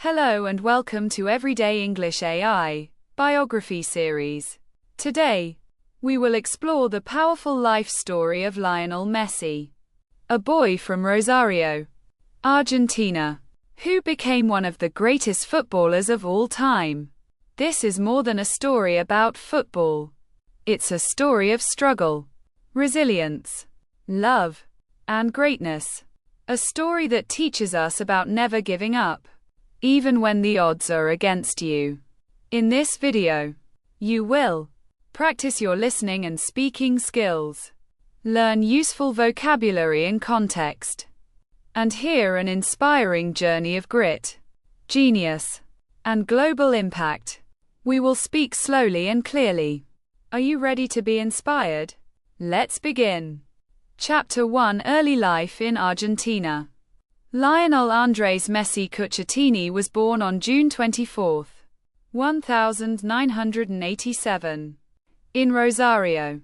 Hello and welcome to Everyday English AI Biography series. Today, we will explore the powerful life story of Lionel Messi, a boy from Rosario, Argentina, who became one of the greatest footballers of all time. This is more than a story about football. It's a story of struggle, resilience, love, and greatness. A story that teaches us about never giving up, even when the odds are against you. In this video, you will practice your listening and speaking skills, learn useful vocabulary and context, and hear an inspiring journey of grit, genius, and global impact. We will speak slowly and clearly. Are you ready to be inspired? Let's begin. Chapter 1: Early Life in Argentina. Lionel Andres Messi Cuccittini was born on June 24, 1987, in Rosario,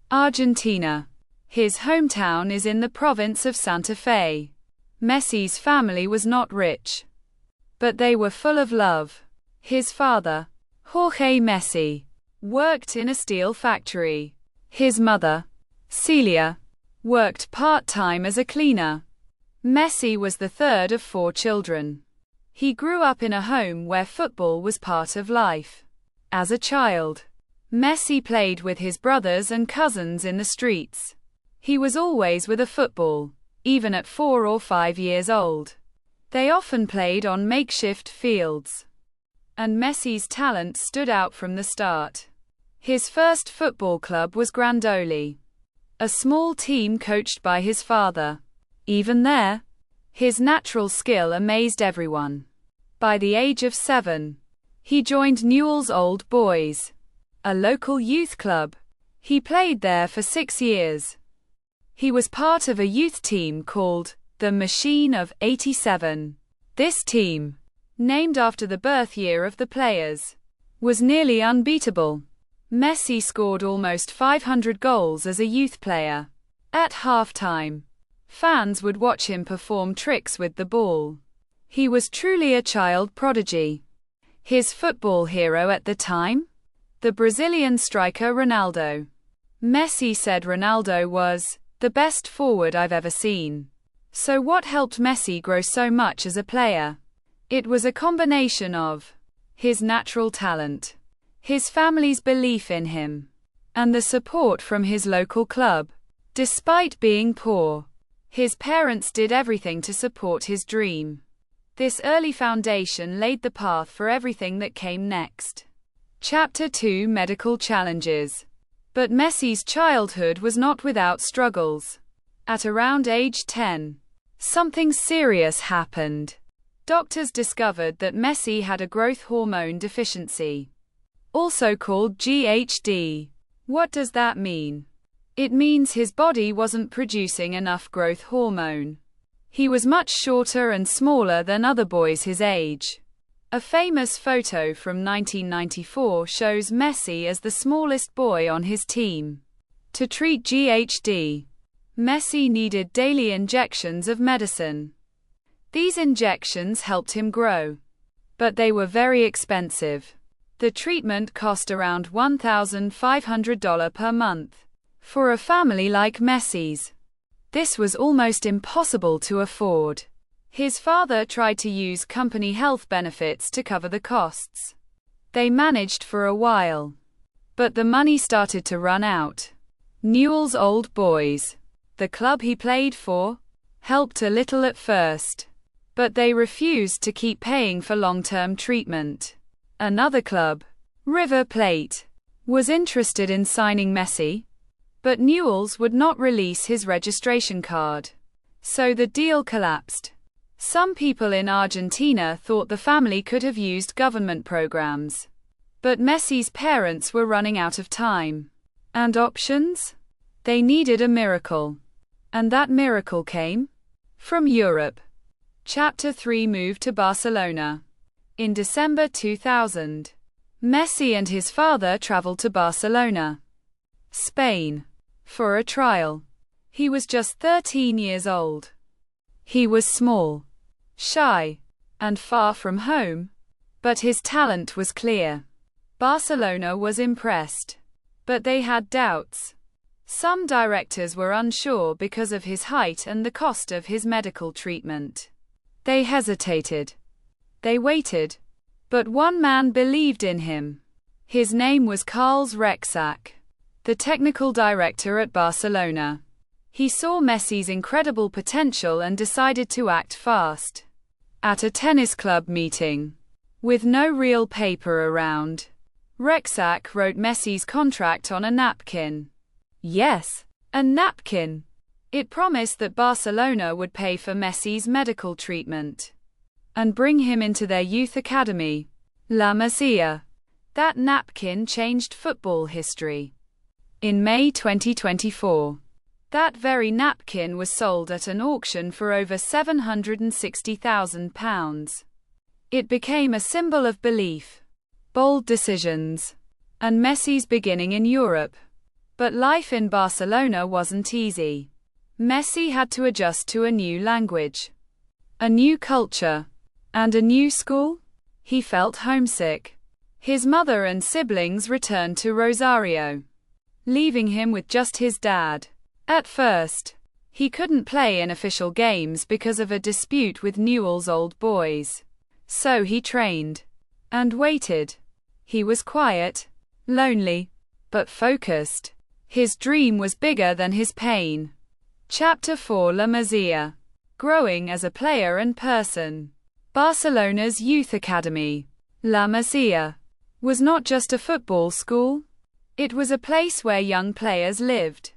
Argentina. His hometown is in the province of Santa Fe. Messi's family was not rich, but they were full of love. His father, Jorge Messi, worked in a steel factory. His mother, Celia, worked part-time as a cleaner. Messi was the third of 4 children. He grew up in a home where football was part of life. As a child, Messi played with his brothers and cousins in the streets. He was always with a football, even at 4 or 5 years old. They often played on makeshift fields, and Messi's talent stood out from the start. His first football club was Grandoli, a small team coached by his father. Even there, his natural skill amazed everyone. By the age of 7, he joined Newell's Old Boys, a local youth club. He played there for 6 years. He was part of a youth team called the Machine of '87. This team, named after the birth year of the players, was nearly unbeatable. Messi scored almost 500 goals as a youth player. At halftime, fans would watch him perform tricks with the ball. He was truly a child prodigy. His football hero at the time? The Brazilian striker Ronaldo. Messi said Ronaldo was the best forward I've ever seen. So what helped Messi grow so much as a player? It was a combination of his natural talent, his family's belief in him, and the support from his local club. Despite being poor, his parents did everything to support his dream. This early foundation laid the path for everything that came next. Chapter 2: Medical Challenges. But Messi's childhood was not without struggles. At around age 10, something serious happened. Doctors discovered that Messi had a growth hormone deficiency, also called GHD. What does that mean? It means his body wasn't producing enough growth hormone. He was much shorter and smaller than other boys his age. A famous photo from 1994 shows Messi as the smallest boy on his team. To treat GHD, Messi needed daily injections of medicine. These injections helped him grow, but they were very expensive. The treatment cost around $1,500 per month. For a family like Messi's, this was almost impossible to afford. His father tried to use company health benefits to cover the costs. They managed for a while, but the money started to run out. Newell's Old Boys, the club he played for, helped a little at first, but they refused to keep paying for long-term treatment. Another club, River Plate, was interested in signing Messi, but Newell's would not release his registration card, so the deal collapsed. Some people in Argentina thought the family could have used government programs, but Messi's parents were running out of time and options. They needed a miracle, and that miracle came from Europe. Chapter 3: Move to Barcelona. In December 2000, Messi and his father traveled to Barcelona, Spain, for a trial. He was just 13 years old. He was small, shy, and far from home. But his talent was clear. Barcelona was impressed. But they had doubts. Some directors were unsure because of his height and the cost of his medical treatment. They hesitated. They waited. But one man believed in him. His name was Karl Rexach, the technical director at Barcelona. He saw Messi's incredible potential and decided to act fast. At a tennis club meeting, with no real paper around, Rexach wrote Messi's contract on a napkin. Yes, a napkin. It promised that Barcelona would pay for Messi's medical treatment and bring him into their youth academy, La Masia. That napkin changed football history. In May 2024, that very napkin was sold at an auction for over £760,000. It became a symbol of belief, bold decisions, and Messi's beginning in Europe. But life in Barcelona wasn't easy. Messi had to adjust to a new language, a new culture, and a new school. He felt homesick. His mother and siblings returned to Rosario, leaving him with just his dad. At first, he couldn't play in official games because of a dispute with Newell's Old Boys. So he trained and waited. He was quiet, lonely, but focused. His dream was bigger than his pain. Chapter 4: La Masia. Growing as a player and person. Barcelona's youth academy, La Masia, was not just a football school. It was a place where young players lived,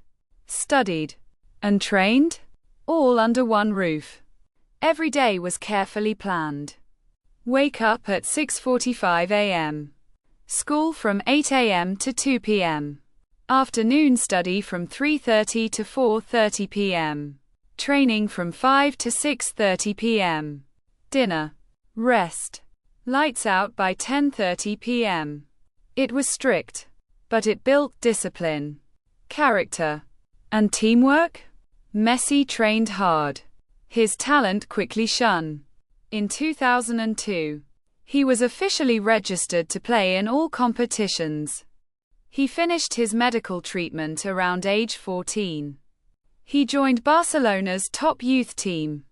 studied, and trained, all under one roof. Every day was carefully planned. Wake up at 6:45 a.m. School from 8 a.m. to 2 p.m. Afternoon study from 3:30 to 4:30 p.m. Training from 5 to 6:30 p.m. Dinner. Rest. Lights out by 10:30 p.m. It was strict, but it built discipline, character, and teamwork. Messi trained hard. His talent quickly shone. In 2002, he was officially registered to play in all competitions. He finished his medical treatment around age 14. He joined Barcelona's top youth team,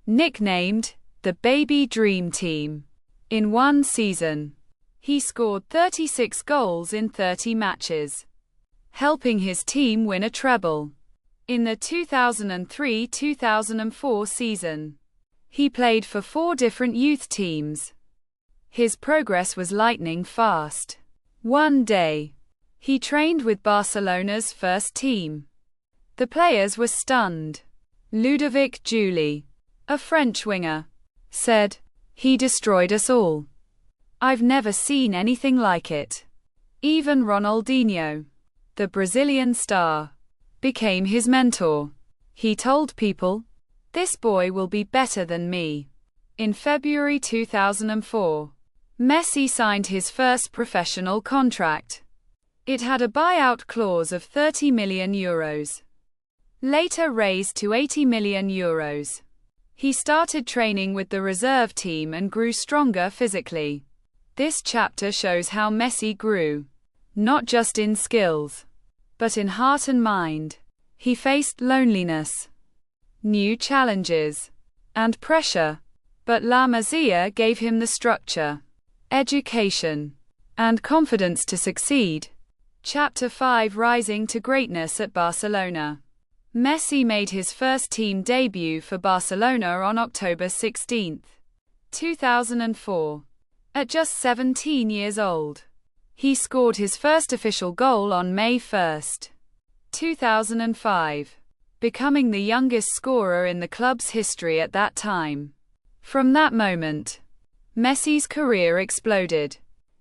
nicknamed the Baby Dream Team. In one season, he scored 36 goals in 30 matches, helping his team win a treble. In the 2003-2004 season, he played for 4 different youth teams. His progress was lightning fast. One day, he trained with Barcelona's first team. The players were stunned. Ludovic Julie, a French winger, said, "He destroyed us all. I've never seen anything like it." Even Ronaldinho, the Brazilian star, became his mentor. He told people, "This boy will be better than me." In February 2004, Messi signed his first professional contract. It had a buyout clause of €30 million, later raised to €80 million. He started training with the reserve team and grew stronger physically. This chapter shows how Messi grew, not just in skills, but in heart and mind. He faced loneliness, new challenges, and pressure, but La Masia gave him the structure, education, and confidence to succeed. Chapter 5: Rising to Greatness at Barcelona. Messi made his first team debut for Barcelona on October 16, 2004. At just 17 years old, he scored his first official goal on May 1, 2005, becoming the youngest scorer in the club's history at that time. From that moment, Messi's career exploded.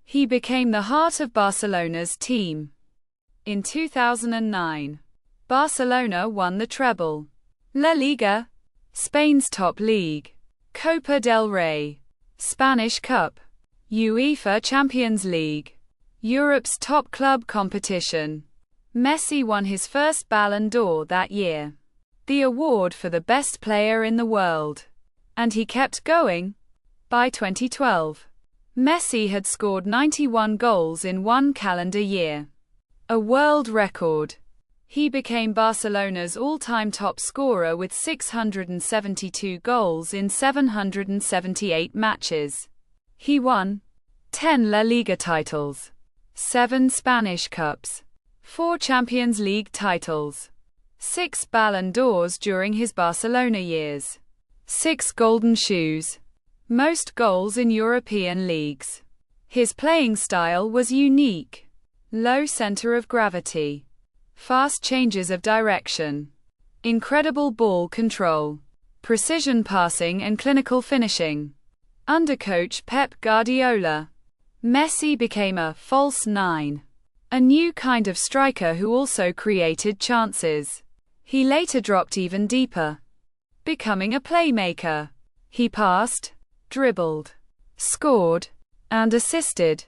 He became the heart of Barcelona's team. In 2009, Barcelona won the treble: La Liga, Spain's top league; Copa del Rey, Spanish Cup; UEFA Champions League, Europe's top club competition. Messi won his first Ballon d'Or that year, the award for the best player in the world. And he kept going. By 2012, Messi had scored 91 goals in one calendar year, a world record. He became Barcelona's all-time top scorer with 672 goals in 778 matches. He won 10 La Liga titles, 7 Spanish Cups, 4 Champions League titles, 6 Ballon d'Ors during his Barcelona years, 6 Golden Shoes, most goals in European leagues. His playing style was unique. Low center of gravity, fast changes of direction, incredible ball control, precision passing and clinical finishing. Under coach Pep Guardiola, Messi became a false nine, a new kind of striker who also created chances. He later dropped even deeper, becoming a playmaker. He passed, dribbled, scored, and assisted.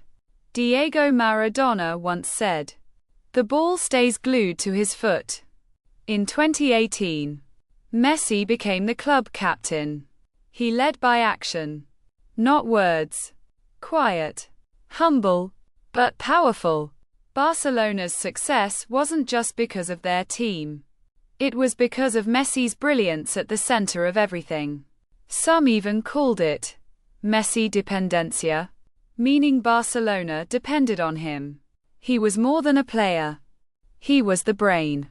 Diego Maradona once said, "The ball stays glued to his foot." In 2018, Messi became the club captain. He led by action, not words. Quiet, humble, but powerful. Barcelona's success wasn't just because of their team. It was because of Messi's brilliance at the center of everything. Some even called it Messi dependencia, meaning Barcelona depended on him. He was more than a player. He was the brain,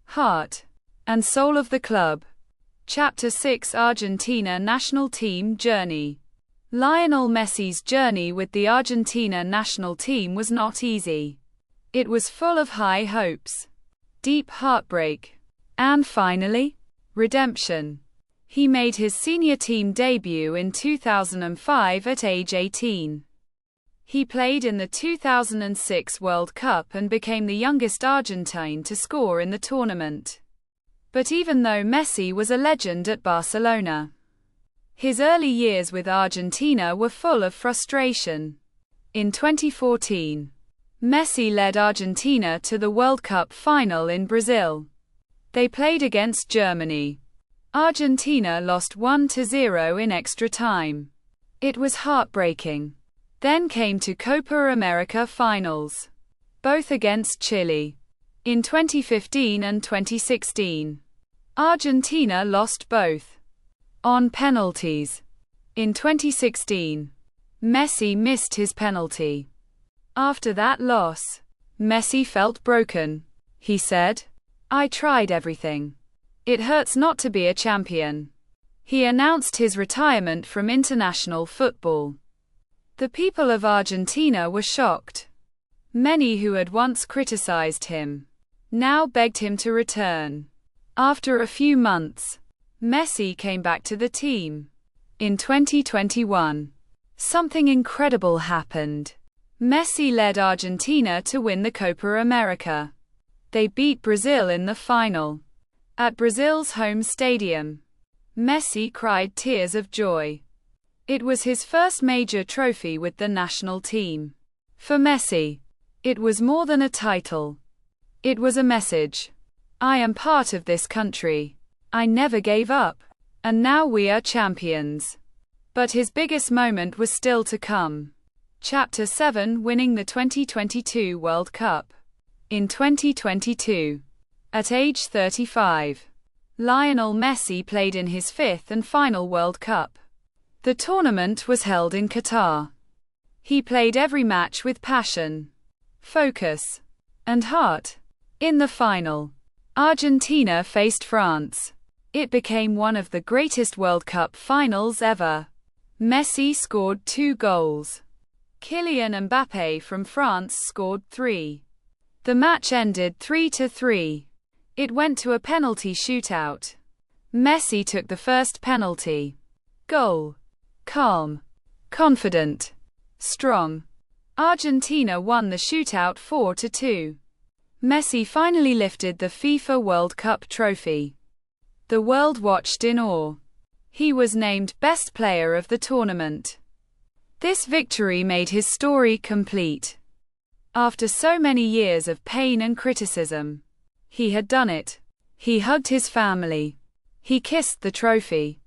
heart, and soul of the club. Chapter 6: Argentina National Team Journey. Lionel Messi's journey with the Argentina national team was not easy. It was full of high hopes, deep heartbreak, and finally, redemption. He made his senior team debut in 2005 at age 18. He played in the 2006 World Cup and became the youngest Argentine to score in the tournament. But even though Messi was a legend at Barcelona, his early years with Argentina were full of frustration. In 2014, Messi led Argentina to the World Cup final in Brazil. They played against Germany. Argentina lost 1-0 in extra time. It was heartbreaking. Then came to Copa America finals, both against Chile, in 2015 and 2016. Argentina lost both on penalties. In 2016, Messi missed his penalty. After that loss, Messi felt broken. He said, "I tried everything. It hurts not to be a champion." He announced his retirement from international football. The people of Argentina were shocked. Many who had once criticized him now begged him to return. After a few months, Messi came back to the team. In 2021, something incredible happened. Messi led Argentina to win the Copa America. They beat Brazil in the final. At Brazil's home stadium, Messi cried tears of joy. It was his first major trophy with the national team. For Messi, it was more than a title. It was a message. I am part of this country. I never gave up. And now we are champions. But his biggest moment was still to come. Chapter 7: Winning the 2022 World Cup. In 2022, at age 35, Lionel Messi played in his fifth and final World Cup. The tournament was held in Qatar. He played every match with passion, focus, and heart. In the final, Argentina faced France. It became one of the greatest World Cup finals ever. Messi scored 2 goals. Kylian Mbappé from France scored 3. The match ended 3-3. It went to a penalty shootout. Messi took the first penalty. Goal. Calm, confident, strong. Argentina won the shootout 4-2. Messi finally lifted the FIFA World Cup trophy. The world watched in awe. He was named best player of the tournament. This victory made his story complete. After so many years of pain and criticism, he had done it. He hugged his family. He kissed the trophy.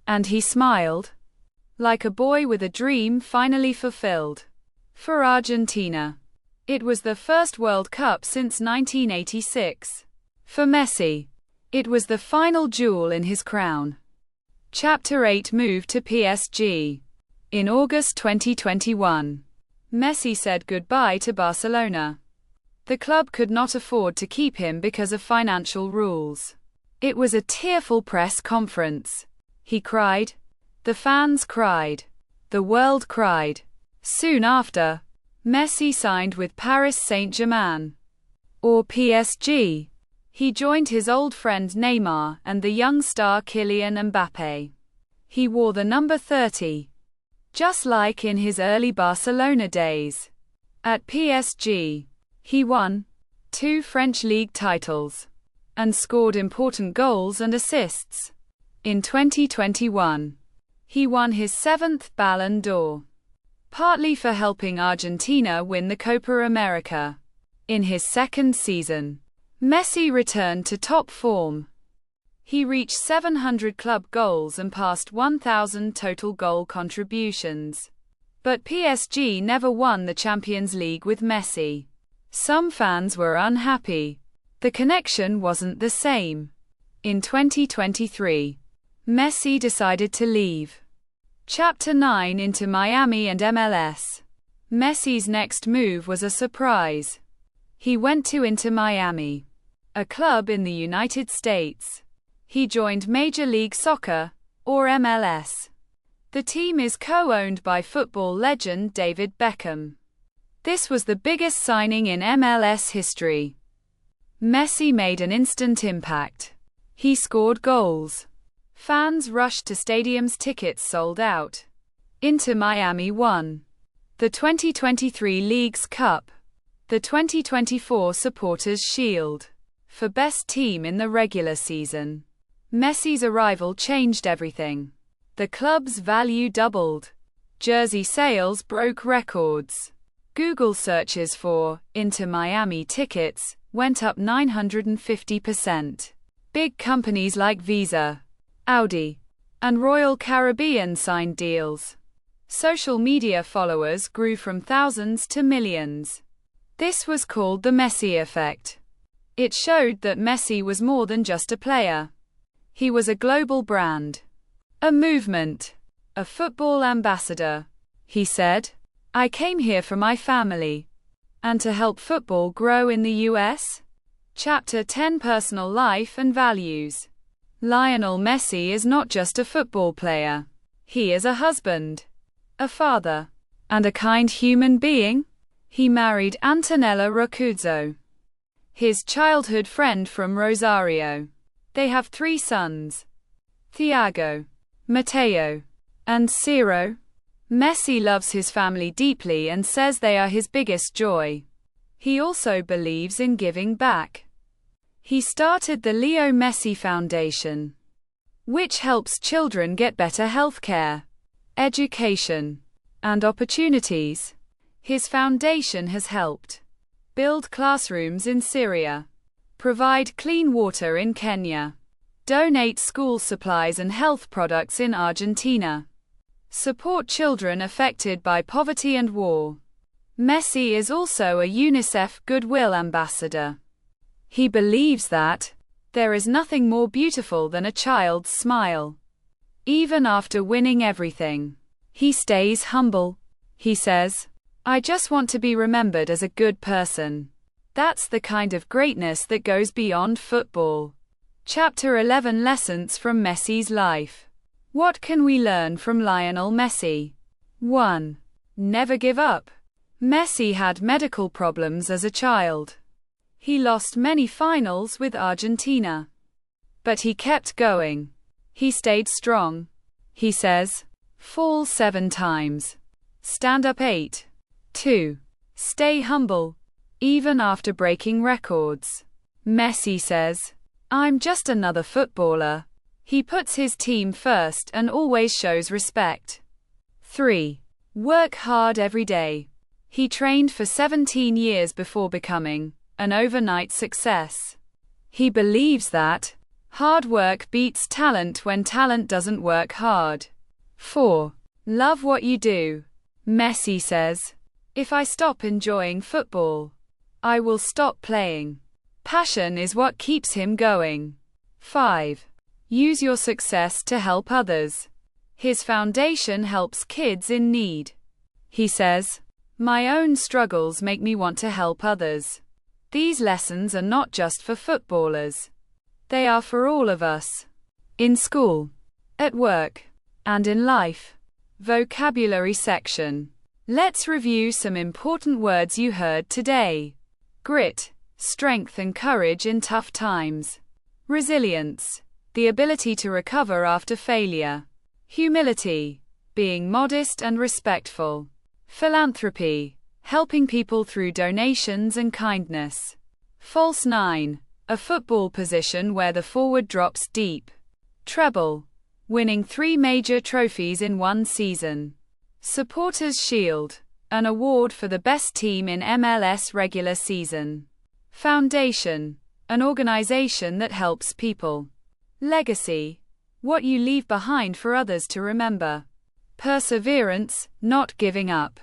And he smiled. like a boy with a dream finally fulfilled. For Argentina, it was the first World Cup since 1986. For Messi, it was the final jewel in his crown. Chapter 8 Move to PSG. In August 2021, Messi said goodbye to Barcelona. The club could not afford to keep him because of financial rules. It was a tearful press conference. He cried. The fans cried. The world cried. Soon after, Messi signed with Paris Saint-Germain, or PSG. He joined his old friend Neymar and the young star Kylian Mbappé. He wore the number 30, just like in his early Barcelona days. At PSG, he won 2 French league titles and scored important goals and assists. In 2021, he won his 7th Ballon d'Or, partly for helping Argentina win the Copa America. In his second season, Messi returned to top form. He reached 700 club goals and passed 1,000 total goal contributions. But PSG never won the Champions League with Messi. Some fans were unhappy. The connection wasn't the same. In 2023, Messi decided to leave. Chapter 9 Into Miami and MLS. Messi's next move was a surprise. He went to Inter Miami, a club in the United States. He joined Major League Soccer, or MLS. The team is co-owned by football legend David Beckham. This was the biggest signing in MLS history. Messi made an instant impact. He scored goals. Fans rushed to stadiums, tickets sold out. Inter Miami won the 2023 Leagues Cup, the 2024 Supporters' Shield, for best team in the regular season. Messi's arrival changed everything. The club's value doubled. Jersey sales broke records. Google searches for Inter Miami tickets went up 950%. Big companies like Visa, Audi, and Royal Caribbean signed deals. Social media followers grew from thousands to millions. This was called the Messi effect. It showed that Messi was more than just a player. He was a global brand, a movement, a football ambassador. He said, "I came here for my family and to help football grow in the US." Chapter 10 Personal Life and Values. Lionel Messi is not just a football player. He is a husband, a father, and a kind human being. He married Antonella Roccuzzo, his childhood friend from Rosario. They have 3 sons, Thiago, Matteo, and Ciro. Messi loves his family deeply and says they are his biggest joy. He also believes in giving back. He started the Leo Messi Foundation, which helps children get better health care, education, and opportunities. His foundation has helped build classrooms in Syria, provide clean water in Kenya, donate school supplies and health products in Argentina, support children affected by poverty and war. Messi is also a UNICEF Goodwill Ambassador. He believes that there is nothing more beautiful than a child's smile. Even after winning everything, he stays humble. He says, "I just want to be remembered as a good person." That's the kind of greatness that goes beyond football. Chapter 11 Lessons from Messi's life. What can we learn from Lionel Messi? 1. Never give up. Messi had medical problems as a child. He lost many finals with Argentina. But he kept going. He stayed strong. He says, "Fall 7 times. Stand up 8. 2. Stay humble, even after breaking records." Messi says, "I'm just another footballer." He puts his team first and always shows respect. 3. Work hard every day. He trained for 17 years before becoming an overnight success. He believes that hard work beats talent when talent doesn't work hard. 4. Love what you do. Messi says, "If I stop enjoying football, I will stop playing." Passion is what keeps him going. 5. Use your success to help others. His foundation helps kids in need. He says, "My own struggles make me want to help others." These lessons are not just for footballers. They are for all of us. In school, at work, and in life. Vocabulary section. Let's review some important words you heard today. Grit, strength and courage in tough times. Resilience, the ability to recover after failure. Humility, being modest and respectful. Philanthropy, helping people through donations and kindness. False nine, a football position where the forward drops deep. Treble, winning 3 major trophies in one season. Supporters' Shield, an award for the best team in MLS regular season. Foundation, an organization that helps people. Legacy, what you leave behind for others to remember. Perseverance, not giving up,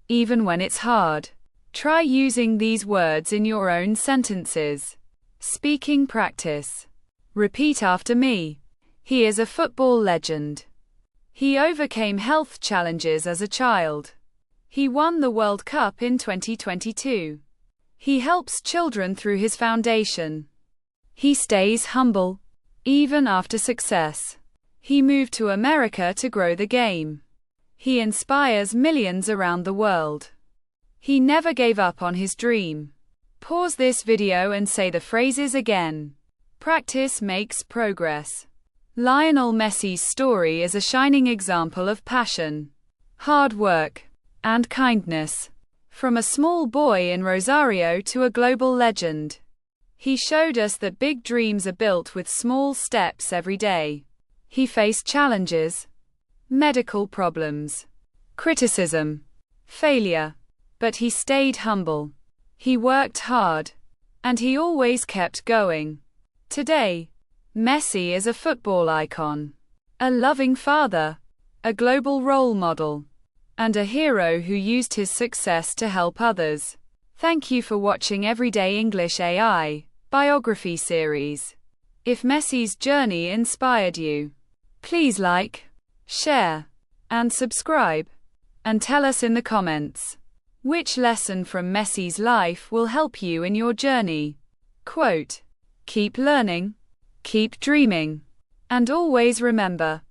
even when it's hard. Try using these words in your own sentences. Speaking practice. Repeat after me. He is a football legend. He overcame health challenges as a child. He won the World Cup in 2022. He helps children through his foundation. He stays humble, even after success. He moved to America to grow the game. He inspires millions around the world. He never gave up on his dream. Pause this video and say the phrases again. Practice makes progress. Lionel Messi's story is a shining example of passion, hard work, and kindness. From a small boy in Rosario to a global legend, he showed us that big dreams are built with small steps every day. He faced challenges, medical problems, criticism, failure, but he stayed humble. He worked hard, and he always kept going. Today, Messi is a football icon, a loving father, a global role model, and a hero who used his success to help others. Thank you for watching Everyday English AI Biography series. If Messi's journey inspired you, please like, share, and subscribe, and tell us in the comments which lesson from Messi's life will help you in your journey. Quote, "Keep learning, keep dreaming, and always remember,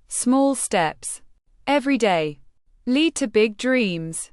small steps every day lead to big dreams."